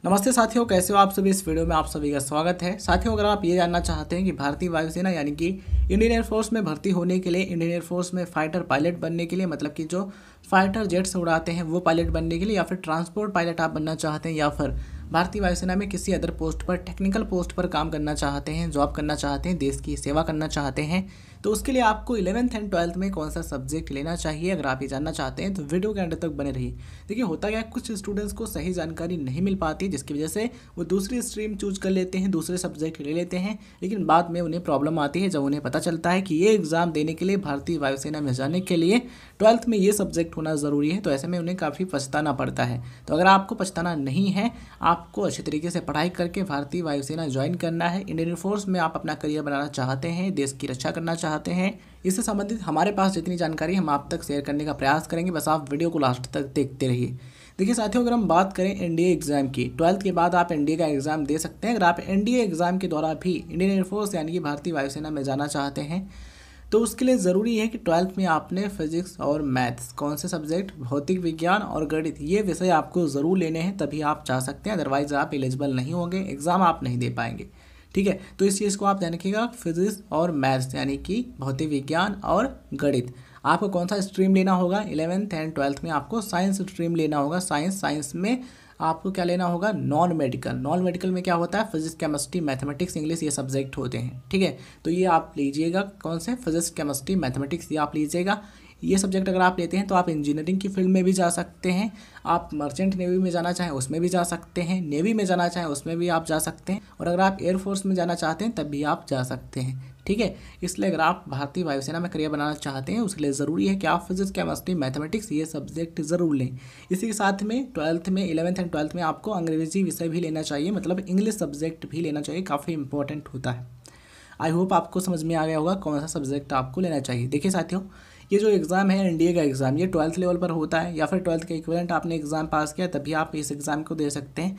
नमस्ते साथियों, कैसे हो आप सभी। इस वीडियो में आप सभी का स्वागत है। साथियों, अगर आप ये जानना चाहते हैं कि भारतीय वायुसेना यानी कि इंडियन एयरफोर्स में भर्ती होने के लिए, इंडियन एयरफोर्स में फाइटर पायलट बनने के लिए, मतलब कि जो फाइटर जेट्स उड़ाते हैं वो पायलट बनने के लिए, या फिर ट्रांसपोर्ट पायलट आप बनना चाहते हैं, या फिर भारतीय वायुसेना में किसी अदर पोस्ट पर, टेक्निकल पोस्ट पर काम करना चाहते हैं, जॉब करना चाहते हैं, देश की सेवा करना चाहते हैं, तो उसके लिए आपको 11th एंड 12th में कौन सा सब्जेक्ट लेना चाहिए, अगर आप ये जानना चाहते हैं तो वीडियो के अंत तक बने रहिए। देखिए, होता क्या है, कुछ स्टूडेंट्स को सही जानकारी नहीं मिल पाती, जिसकी वजह से वो दूसरी स्ट्रीम चूज कर लेते हैं, दूसरे सब्जेक्ट ले लेते हैं, लेकिन बाद में उन्हें प्रॉब्लम आती है जब उन्हें पता चलता है कि ये एग्ज़ाम देने के लिए, भारतीय वायुसेना में जाने के लिए 12th में ये सब्जेक्ट होना ज़रूरी है। तो ऐसे में उन्हें काफ़ी पछताना पड़ता है। तो अगर आपको पछताना नहीं है, आपको अच्छे तरीके से पढ़ाई करके भारतीय वायुसेना ज्वाइन करना है, इंडियन एयरफोर्स में आप अपना करियर बनाना चाहते हैं, देश की रक्षा करना चाहते हैं, इससे संबंधित हमारे पास जितनी जानकारी हम आप तक शेयर करने का प्रयास करेंगे। बस आप वीडियो को लास्ट तक देखते रहिए। देखिए साथियों, अगर हम बात करें एनडीए एग्ज़ाम की, 12th के बाद आप एनडीए का एग्ज़ाम दे सकते हैं। अगर आप एनडीए एग्ज़ाम के द्वारा भी इंडियन एयरफोर्स यानी कि भारतीय वायुसेना में जाना चाहते हैं, तो उसके लिए ज़रूरी है कि 12th में आपने फिजिक्स और मैथ्स, कौन से सब्जेक्ट, भौतिक विज्ञान और गणित, ये विषय आपको ज़रूर लेने हैं, तभी आप जा सकते हैं। अदरवाइज़ आप एलिजिबल नहीं होंगे, एग्ज़ाम आप नहीं दे पाएंगे। ठीक है, तो इस चीज़ को आप ध्यान रखिएगा। फिजिक्स और मैथ्स यानी कि भौतिक विज्ञान और गणित, आपको कौन सा स्ट्रीम लेना होगा। 11th एंड 12th में आपको साइंस स्ट्रीम लेना होगा। साइंस में आपको क्या लेना होगा, नॉन मेडिकल। नॉन मेडिकल में क्या होता है, फिजिक्स, केमिस्ट्री, मैथमेटिक्स, इंग्लिश, ये सब्जेक्ट होते हैं। ठीक है, तो ये आप लीजिएगा। कौन से, फिजिक्स, केमिस्ट्री, मैथमेटिक्स, ये आप लीजिएगा। ये सब्जेक्ट अगर आप लेते हैं तो आप इंजीनियरिंग की फील्ड में भी जा सकते हैं। आप मर्चेंट नेवी में जाना चाहें उसमें भी जा सकते हैं, नेवी में जाना चाहें उसमें भी आप जा सकते हैं, और अगर आप एयरफोर्स में जाना चाहते हैं तब भी आप जा सकते हैं। ठीक है, इसलिए अगर आप भारतीय वायुसेना में करियर बनाना चाहते हैं, उसके लिए ज़रूरी है कि आप फिजिक्स, केमिस्ट्री, मैथमेटिक्स, ये सब्जेक्ट ज़रूर लें। इसी के साथ में 12th में, 11th एंड 12th में आपको अंग्रेजी विषय भी लेना चाहिए, मतलब इंग्लिश सब्जेक्ट भी लेना चाहिए, काफ़ी इंपॉर्टेंट होता है। आई होप आपको समझ में आ गया होगा कौन सा सब्जेक्ट आपको लेना चाहिए। देखिए साथियों, ये जो एग्ज़ाम है एनडीए का एग्ज़ाम, ये 12th लेवल पर होता है, या फिर 12th के इक्विवेलेंट आपने एग्ज़ाम पास किया तभी आप इस एग्ज़ाम को दे सकते हैं।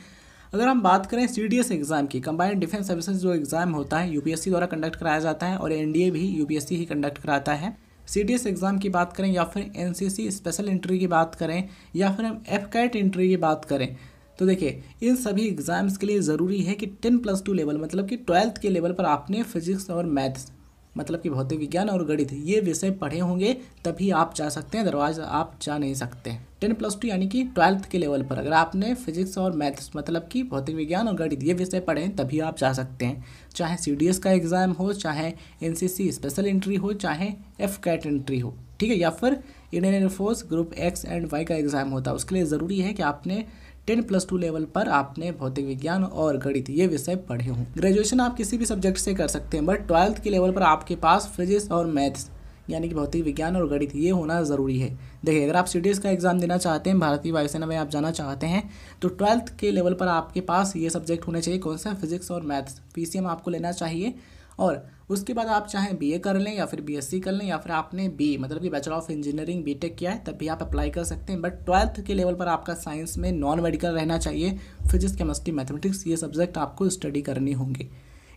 अगर हम बात करें सीडीएस एग्ज़ाम की, कंबाइंड डिफेंस सर्विसेज जो एग्ज़ाम होता है, यूपीएससी द्वारा कंडक्ट कराया जाता है, और एनडीए भी यूपीएससी ही कंडक्ट कराता है। सीडीएस एग्ज़ाम की बात करें, या फिर एनसीसी स्पेशल एंट्री की बात करें, या फिर हम एफकैट एंट्री की बात करें, तो देखिए इन सभी एग्ज़ाम्स के लिए ज़रूरी है कि 10+2 लेवल, मतलब कि 12th के लेवल पर आपने फिजिक्स और मैथ्स, मतलब कि भौतिक विज्ञान और गणित, ये विषय पढ़े होंगे, तभी आप जा सकते हैं, अदरवाइज आप जा नहीं सकते। 10+2 यानी कि 12th के लेवल पर अगर आपने फिजिक्स और मैथ्स, मतलब कि भौतिक विज्ञान और गणित, ये विषय पढ़े तभी आप जा सकते हैं। चाहे सीडीएस का एग्ज़ाम हो, चाहे एनसीसी स्पेशल एंट्री हो, चाहे एफकैट एंट्री हो। ठीक है, या फिर Indian Air Force group X and Y का एग्ज़ाम होता है, उसके लिए ज़रूरी है कि आपने 10+2 लेवल पर आपने भौतिक विज्ञान और गणित, ये विषय पढ़े हों। ग्रेजुएशन आप किसी भी सब्जेक्ट से कर सकते हैं, बट 12th के लेवल पर आपके पास फिजिक्स और मैथ्स यानी कि भौतिक विज्ञान और गणित, ये होना ज़रूरी है। देखिए, अगर आप सीडीएस का एग्ज़ाम देना चाहते हैं, भारतीय वायुसेना में आप जाना चाहते हैं, तो 12th के लेवल पर आपके पास ये सब्जेक्ट होने चाहिए। कौन सा, फिजिक्स और मैथ्स, पीसीएम आपको लेना चाहिए। और उसके बाद आप चाहें बीए कर लें, या फिर बीएससी कर लें, या फिर आपने बी, मतलब कि बैचलर ऑफ इंजीनियरिंग, बीटेक किया है, तब भी आप अप्लाई कर सकते हैं। बट 12th के लेवल पर आपका साइंस में नॉन मेडिकल रहना चाहिए। फिजिक्स, केमिस्ट्री, मैथमेटिक्स, ये सब्जेक्ट आपको स्टडी करने होंगे।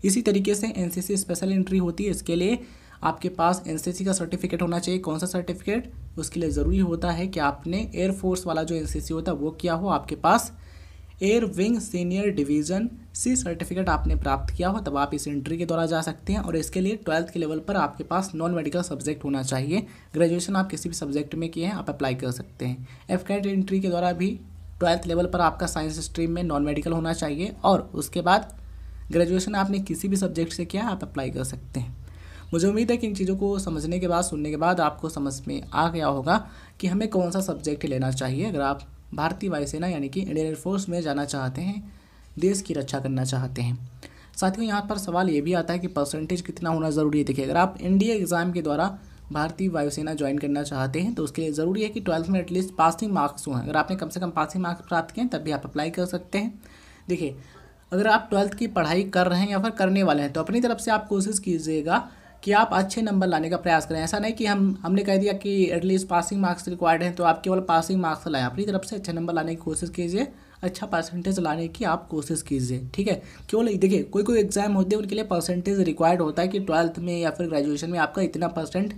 इसी तरीके से एनसीसी स्पेशल एंट्री होती है, इसके लिए आपके पास एनसीसी का सर्टिफिकेट होना चाहिए। कौन सा सर्टिफिकेट, उसके लिए ज़रूरी होता है कि आपने एयरफोर्स वाला जो एनसीसी होता है वो किया हो, आपके पास air wing senior division C certificate आपने प्राप्त किया हो, तब आप इस एंट्री के द्वारा जा सकते हैं। और इसके लिए 12th के लेवल पर आपके पास नॉन मेडिकल सब्जेक्ट होना चाहिए। ग्रेजुएशन आप किसी भी सब्जेक्ट में किए हैं, आप अप्लाई कर सकते हैं। एफकैट एंट्री के द्वारा भी 12th लेवल पर आपका साइंस स्ट्रीम में नॉन मेडिकल होना चाहिए, और उसके बाद ग्रेजुएशन आपने किसी भी सब्जेक्ट से किया, आप अप्लाई कर सकते हैं। मुझे उम्मीद है कि इन चीज़ों को समझने के बाद, सुनने के बाद आपको समझ में आ गया होगा कि हमें कौन सा सब्जेक्ट लेना चाहिए अगर आप भारतीय वायुसेना यानी कि इंडियन एयरफोर्स में जाना चाहते हैं, देश की रक्षा करना चाहते हैं। साथियों, यहाँ पर सवाल ये भी आता है कि परसेंटेज कितना होना ज़रूरी है। देखिए, अगर आप एनडीए एग्ज़ाम के द्वारा भारतीय वायुसेना ज्वाइन करना चाहते हैं, तो उसके लिए ज़रूरी है कि 12th में एटलीस्ट पासिंग मार्क्स हों। अगर आपने कम से कम पासिंग मार्क्स प्राप्त किए हैं, तब भी आप अप्लाई कर सकते हैं। देखिए, अगर आप 12th की पढ़ाई कर रहे हैं या फिर करने वाले हैं, तो अपनी तरफ से आप कोशिश कीजिएगा कि आप अच्छे नंबर लाने का प्रयास करें। ऐसा नहीं कि हमने कह दिया कि एटलीस्ट पासिंग मार्क्स रिक्वायर्ड हैं, तो आप केवल पासिंग मार्क्स लाएं। अपनी तरफ से अच्छे नंबर लाने की कोशिश कीजिए, अच्छा परसेंटेज लाने की आप कोशिश कीजिए। ठीक है, केवल देखिए, कोई एग्जाम होते हैं उनके लिए परसेंटेज रिक्वायर्ड होता है कि 12th में या फिर ग्रेजुएशन में आपका इतना %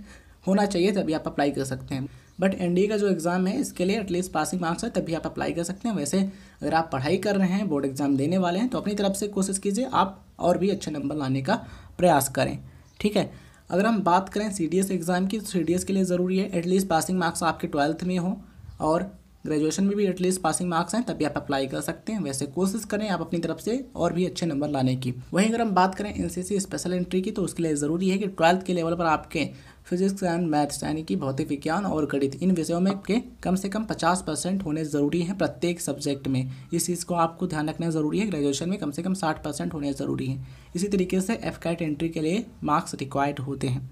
होना चाहिए, तभी आप अप्लाई कर सकते हैं। बट एनडीए का जो एग्ज़ाम है इसके लिए एटलीस्ट पासिंग मार्क्स है तभी आप अप्लाई कर सकते हैं। वैसे अगर आप पढ़ाई कर रहे हैं, बोर्ड एग्ज़ाम देने वाले हैं, तो अपनी तरफ से कोशिश कीजिए आप और भी अच्छे नंबर लाने का प्रयास करें। ठीक है, अगर हम बात करें सीडीएस एग्ज़ाम की, तो सीडीएस के लिए ज़रूरी है एटलीस्ट पासिंग मार्क्स आपके 12th में हो और ग्रेजुएशन में भी एटलीस्ट पासिंग मार्क्स हैं तभी आप अप्लाई कर सकते हैं। वैसे कोशिश करें आप अपनी तरफ से और भी अच्छे नंबर लाने की। वहीं अगर हम बात करें एनसीसी स्पेशल एंट्री की, तो उसके लिए ज़रूरी है कि 12th के लेवल पर आपके फिजिक्स एंड मैथ्स यानी कि भौतिक विज्ञान और गणित इन विषयों में के कम से कम 50% होने ज़रूरी हैं प्रत्येक सब्जेक्ट में। इस चीज़ को आपको ध्यान रखना ज़रूरी है। ग्रेजुएशन में कम से कम 60% होने ज़रूरी हैं। इसी तरीके से एफकैट एंट्री के लिए मार्क्स रिक्वायर्ड होते हैं।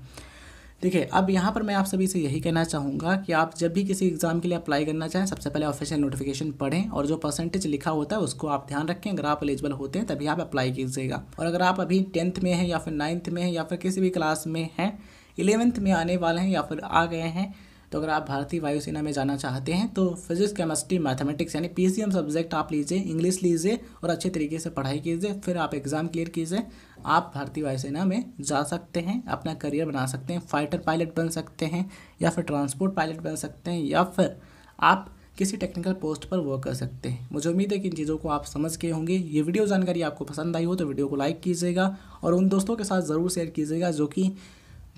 देखिए, अब यहाँ पर मैं आप सभी से यही कहना चाहूँगा कि आप जब भी किसी एग्ज़ाम के लिए अप्लाई करना चाहें, सबसे पहले ऑफिशियल नोटिफिकेशन पढ़ें और जो परसेंटेज लिखा होता है उसको आप ध्यान रखें। अगर आप एलिजिबल होते हैं तभी आप अप्लाई कीजिएगा। और अगर आप अभी 10th में हैं या फिर 9th में हैं या फिर किसी भी क्लास में हैं, 11th में आने वाले हैं या फिर आ गए हैं, तो अगर आप भारतीय वायुसेना में जाना चाहते हैं तो फिजिक्स, केमिस्ट्री, मैथमेटिक्स यानी पीसीएम सब्जेक्ट आप लीजिए, इंग्लिश लीजिए और अच्छे तरीके से पढ़ाई कीजिए। फिर आप एग्ज़ाम क्लियर कीजिए, आप भारतीय वायुसेना में जा सकते हैं, अपना करियर बना सकते हैं, फाइटर पायलट बन सकते हैं या फिर ट्रांसपोर्ट पायलट बन सकते हैं या फिर आप किसी टेक्निकल पोस्ट पर वर्क कर सकते हैं। मुझे उम्मीद है कि इन चीज़ों को आप समझ गए होंगे। ये वीडियो जानकारी आपको पसंद आई हो तो वीडियो को लाइक कीजिएगा और उन दोस्तों के साथ ज़रूर शेयर कीजिएगा जो कि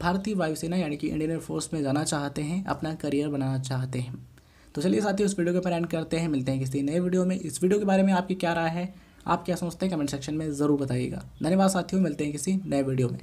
भारतीय वायुसेना यानी कि इंडियन एयरफोर्स में जाना चाहते हैं, अपना करियर बनाना चाहते हैं। तो चलिए साथियों, इस वीडियो के ऊपर एंड करते हैं। मिलते हैं किसी नए वीडियो में। इस वीडियो के बारे में आपकी क्या राय है, आप क्या सोचते हैं, कमेंट सेक्शन में ज़रूर बताइएगा। धन्यवाद साथियों, मिलते हैं किसी नए वीडियो में।